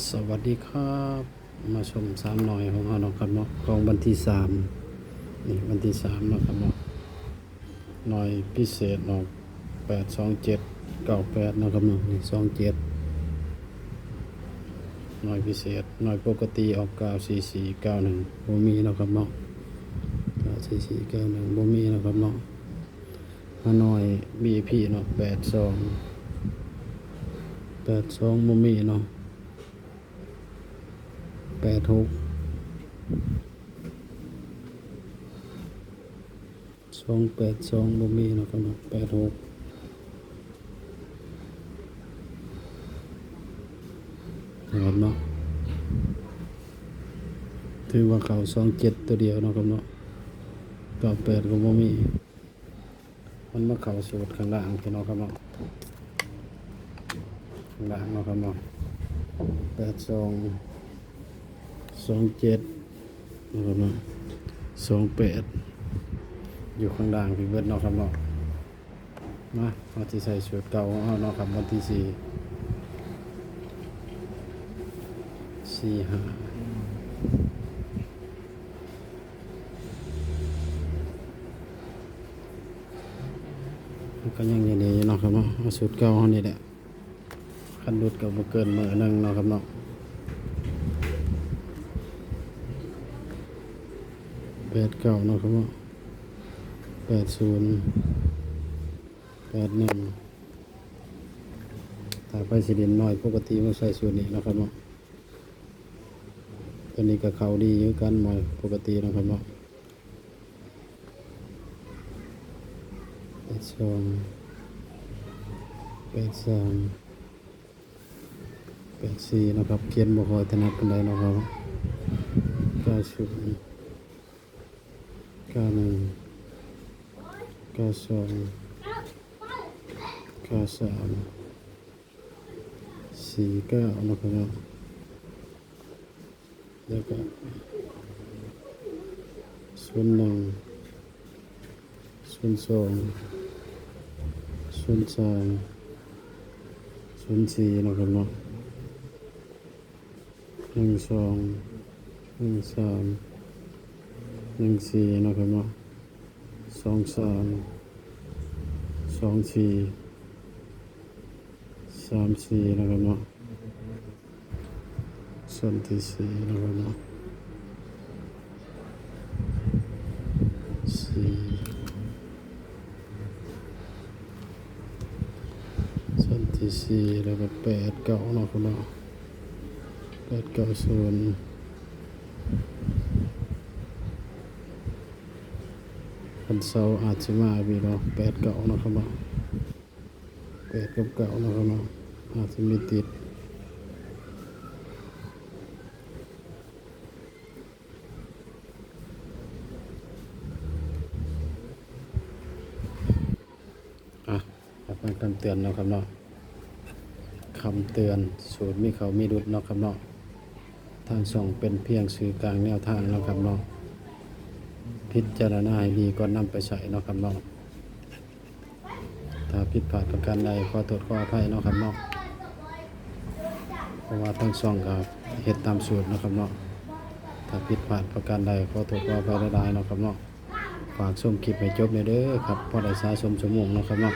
สวัสดีครับมาชมสามหน่อยของเราเนาะครับเนาะของวันที่สามนี่วันที่สามเนาะครับเนาะหน่อยพิเศษเนาะ82798เนาะครับเนาะนี่27หน่อยพิเศษหน่อยปกติออก94491บ่มีเนาะครับเนาะ94491บ่มีเนาะครับเนาะมาหน่อย VIP เนาะ82บ่มีเนาะ86 282บ่มีเนาะครับเนาะ86นะครับเนาะถือว่าเขา27ตัวเดียวเนาะครับเนาะ98ก็บ่มีมันมาเข้าสูตรข้างล่างพี่น้องครับเนาะข้างล่างเนาะครับเนาะ8227นะครับเนาะ28อยู่ข้างล่างพี่เบิดเนาะครับเนาะมาเราสิใส่สูตรเก่าของเราเนาะครับวันที่4 5ก็ยังอย่างนี้เนาะครับเนาะเอาสูตรเก่าเฮานี่แหละคันรุดก็บ่เกินมื้อนึงเนาะครับเนาะ89เนาะครับเนาะ80 81ถ้าไปสิเด่นน้อยปกติมันใส่สูตรนี้เนาะครับเนาะตัวนี้ก็เข้าดีอยู่กันหมอยปกติเนาะครับเนาะ82 83 84นะครับเขียนบ่ค่อยถนัดปานใดเนาะครับ90 91 92 93 49นะครับเนาะแล้วก็01 02 03 04นะครับเนาะ12 13 14นะครับเนาะ23 24 34นะครับเนาะส่วนที่4นะครับเนาะ4ส่วนที่4แล้วก็8 9เนาะครับเนาะ890วันเสาร์อาจจะมาพี่เนาะ89เนาะครับเนาะ8กับ9เนาะครับเนาะอาจจะมีติดฟังคำเตือนเนาะครับเนาะคำเตือนสูตรมีเขามีดุดเนาะครับเนาะทางส่องเป็นเพียงสื่อกลางแนวทางเนาะครับเนาะพิจารณาให้ดีก่อนนำไปใช้เนาะครับเนาะถ้าผิดพลาดประการใดขอโทษขออภัยเนาะครับเนาะเพราะว่าทางส่องกับเฮ็ดตามสูตรเนาะครับเนาะถ้าผิดพลาดประการใดขอโทษขออภัยได้เนาะครับเนาะฝากชมคลิปให้จบเลยเด้อครับพอได้สะสมชั่วโมงเนาะครับเนาะ